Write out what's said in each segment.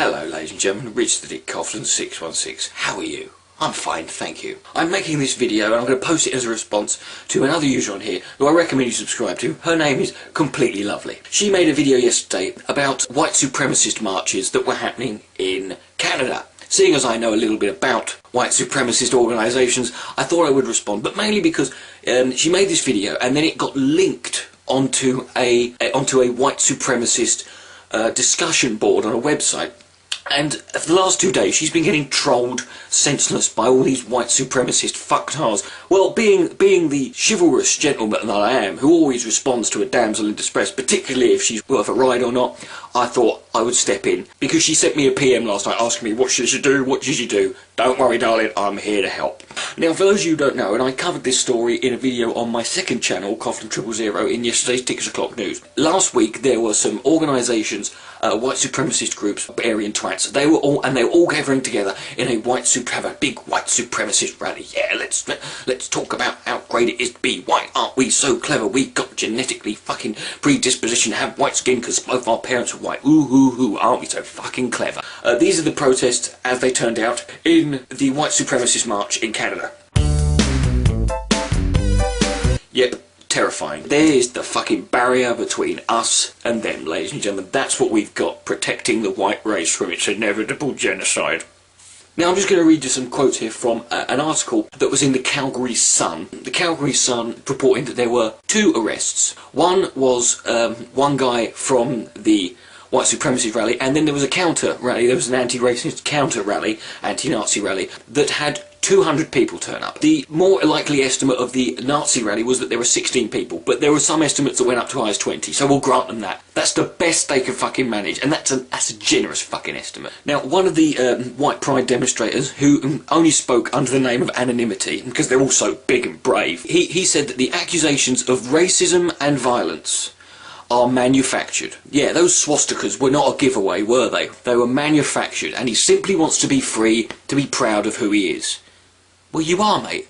Hello ladies and gentlemen, Richard the Dick Coughlin 616. How are you? I'm fine, thank you. I'm making this video and I'm going to post it as a response to another user on here who I recommend you subscribe to. Her name is Completely Lovely. She made a video yesterday about white supremacist marches that were happening in Canada. Seeing as I know a little bit about white supremacist organisations, I thought I would respond, but mainly because she made this video and then it got linked onto a white supremacist discussion board on a website. And for the last 2 days she's been getting trolled senseless by all these white supremacist fucktards. Well, being the chivalrous gentleman that I am, who always responds to a damsel in distress, particularly if she's worth a ride or not, I thought I would step in. Because she sent me a PM last night asking me, what should you do, what should you do? Don't worry darling, I'm here to help. Now for those of you who don't know, and I covered this story in a video on my second channel, Coughlin 000, in yesterday's Tickers O'Clock News. Last week there were some organisations, white supremacist groups, Aryan twats, they were all gathering together in a have a big white supremacist rally. Yeah, let's talk about how great it is to be white. Aren't we so clever? We got genetically fucking predisposition to have white skin because both our parents were white. Ooh, hoo, hoo, aren't we so fucking clever? These are the protests, as they turned out, in the white supremacist march in Canada. Yep. Terrifying. There's the fucking barrier between us and them, ladies and gentlemen. That's what we've got, protecting the white race from its inevitable genocide. Now I'm just going to read you some quotes here from an article that was in the Calgary Sun. The Calgary Sun purporting that there were 2 arrests. One was one guy from the white supremacy rally, and then there was a counter rally. There was an anti-racist counter rally, anti-Nazi rally, that had 200 people turn up. The more likely estimate of the Nazi rally was that there were 16 people, but there were some estimates that went up to as high as 20, so we'll grant them that. That's the best they can fucking manage, and that's a generous fucking estimate. Now, one of the white pride demonstrators, who only spoke under the name of anonymity, because they're all so big and brave, he said that the accusations of racism and violence are manufactured. Yeah, those swastikas were not a giveaway, were they? They were manufactured, and he simply wants to be free, to be proud of who he is. Well, you are, mate.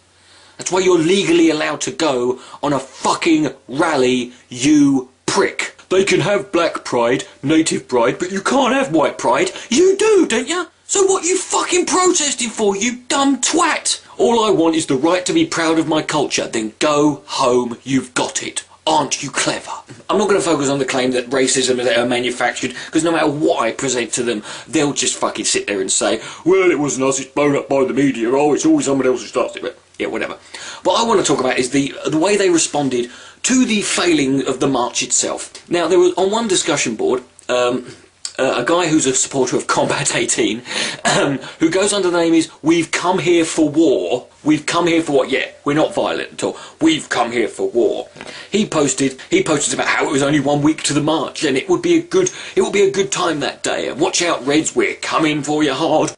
That's why you're legally allowed to go on a fucking rally, you prick. They can have black pride, native pride, but you can't have white pride. You do, don't you? So what you fucking protesting for, you dumb twat? All I want is the right to be proud of my culture. Then go home, you've got it. Aren't you clever? I'm not going to focus on the claim that racism is manufactured, because no matter what I present to them, they'll just fucking sit there and say, well, it wasn't us, it's blown up by the media, oh, it's always someone else who starts it, but yeah, whatever. What I want to talk about is the way they responded to the failing of the march itself. Now, there was, on one discussion board, a guy who's a supporter of Combat 18, who goes under the name is, we've come here for war. We've come here for what? Yeah, we're not violent at all. We've come here for war. He posted about how it was only 1 week to the march, and it would be a good time that day. And watch out, Reds, we're coming for you hard.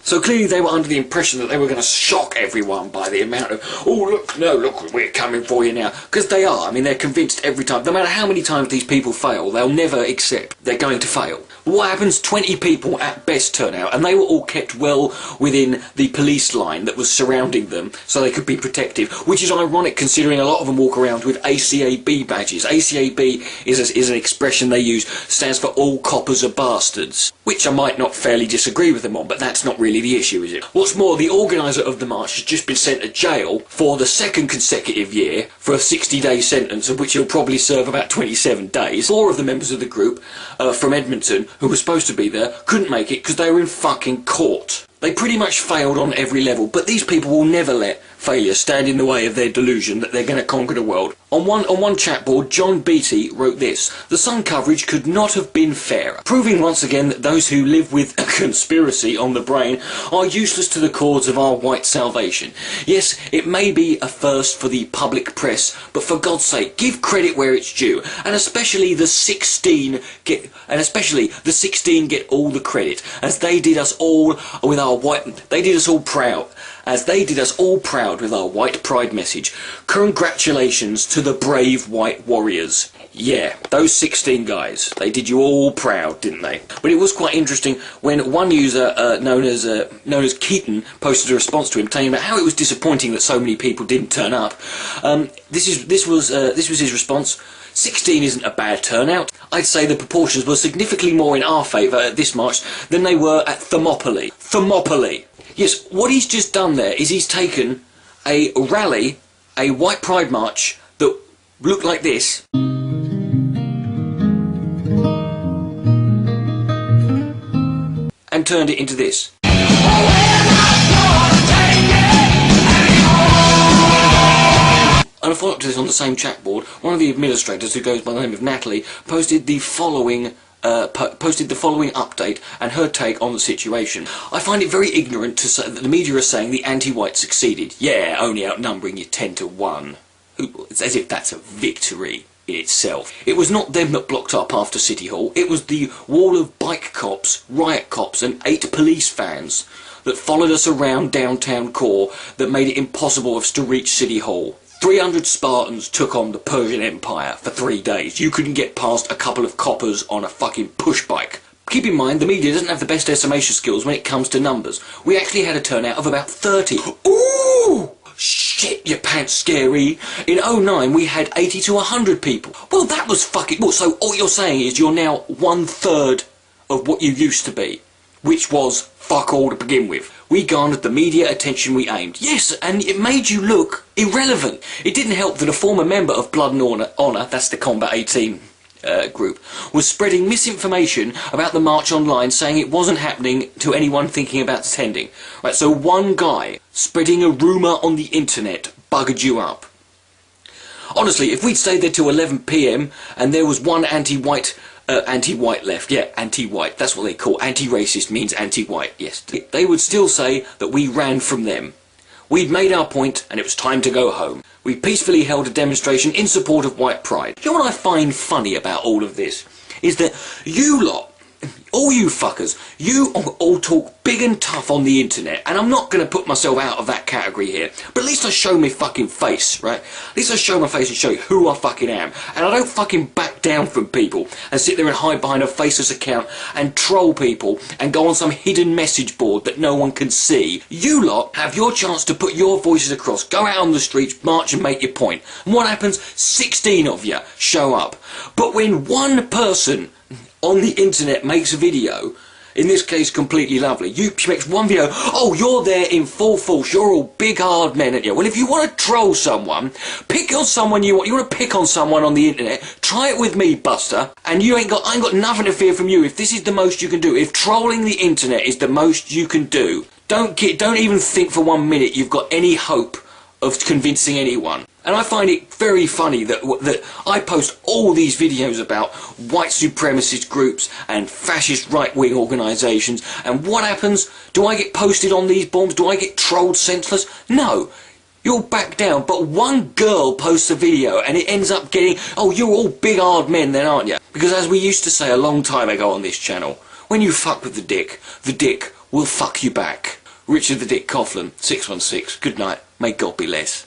So clearly they were under the impression that they were going to shock everyone by the amount of, oh look, we're coming for you now. Because they are. I mean, they're convinced every time. No matter how many times these people fail, they'll never accept they're going to fail. But what happens? 20 people at best turn out, and they were all kept well within the police line that was surrounding them, so they could be protective, which is ironic considering a lot of them walk around with ACAB badges. ACAB is an expression they use, stands for all coppers are bastards, which I might not fairly disagree with them on, but that's not really the issue, is it? What's more, the organiser of the march has just been sent to jail for the 2nd consecutive year for a 60-day sentence, of which he'll probably serve about 27 days. 4 of the members of the group from Edmonton, who were supposed to be there, couldn't make it because they were in fucking court. They pretty much failed on every level, but these people will never let failure stand in the way of their delusion that they're going to conquer the world. On one chat board, John Beattie wrote this: the Sun coverage could not have been fairer, proving once again that those who live with a conspiracy on the brain are useless to the cause of our white salvation. Yes, it may be a first for the public press, but for God's sake, give credit where it's due, and especially the 16 get all the credit, as they did us all with our they did us all proud. As they did us all proud with our white pride message. Congratulations to the brave white warriors. Yeah, those 16 guys, they did you all proud, didn't they? But it was quite interesting when one user known as Keaton posted a response to him telling about how it was disappointing that so many people didn't turn up. This was his response. 16 isn't a bad turnout. I'd say the proportions were significantly more in our favour at this march than they were at Thermopylae. Thermopylae! Yes, what he's just done there is he's taken a rally, a white pride march, that looked like this, and turned it into this. And a follow-up to this on the same chat board, one of the administrators, who goes by the name of Natalie, posted the following update and her take on the situation. I find it very ignorant to say that the media are saying the anti-white succeeded. Yeah, only outnumbering you 10 to 1. It's as if that's a victory in itself. It was not them that blocked our path to City Hall, it was the wall of bike cops, riot cops and 8 police vans that followed us around downtown core that made it impossible for us to reach City Hall. 300 Spartans took on the Persian Empire for 3 days. You couldn't get past a couple of coppers on a fucking push bike. Keep in mind, the media doesn't have the best estimation skills when it comes to numbers. We actually had a turnout of about 30. Ooh! Shit, your pants scary. In 09 we had 80 to 100 people. Well, that was fucking... Well, so all you're saying is you're now 1/3 of what you used to be, which was fuck all to begin with. We garnered the media attention we aimed. Yes, and it made you look irrelevant. It didn't help that a former member of Blood and Honour, that's the Combat 18 group, was spreading misinformation about the march online, saying it wasn't happening to anyone thinking about attending. Right, so one guy spreading a rumour on the internet buggered you up. Honestly, if we'd stayed there till 11 PM and there was one anti-white left, yeah, anti-white, that's what they call, anti-racist means anti-white, yes, they would still say that we ran from them. We'd made our point and it was time to go home. We peacefully held a demonstration in support of white pride. You know what I find funny about all of this? Is that you lot, all you fuckers, you all talk big and tough on the internet, and I'm not going to put myself out of that category here, but at least I show my fucking face, right? At least I show my face and show you who I fucking am, and I don't fucking back down from people and sit there and hide behind a faceless account and troll people and go on some hidden message board that no one can see. You lot have your chance to put your voices across, go out on the streets, march and make your point. And what happens? 16 of you show up. But when one person on the internet makes a video, in this case completely lovely, she makes one video, oh, you're there in full force, you're all big hard men, aren't you? Well, if you want to troll someone, pick on someone you want to pick on someone on the internet, try it with me, Buster, and I ain't got nothing to fear from you. If this is the most you can do, if trolling the internet is the most you can do, don't even think for 1 minute you've got any hope of convincing anyone. And I find it very funny that I post all these videos about white supremacist groups and fascist right-wing organisations, and what happens? Do I get posted on these bombs? Do I get trolled senseless? No. You'll back down, but one girl posts a video and it ends up getting, oh, you're all big hard men then, aren't you? Because as we used to say a long time ago on this channel, when you fuck with the dick will fuck you back. Richard the Dick Coughlin, 616. Good night. May God be less.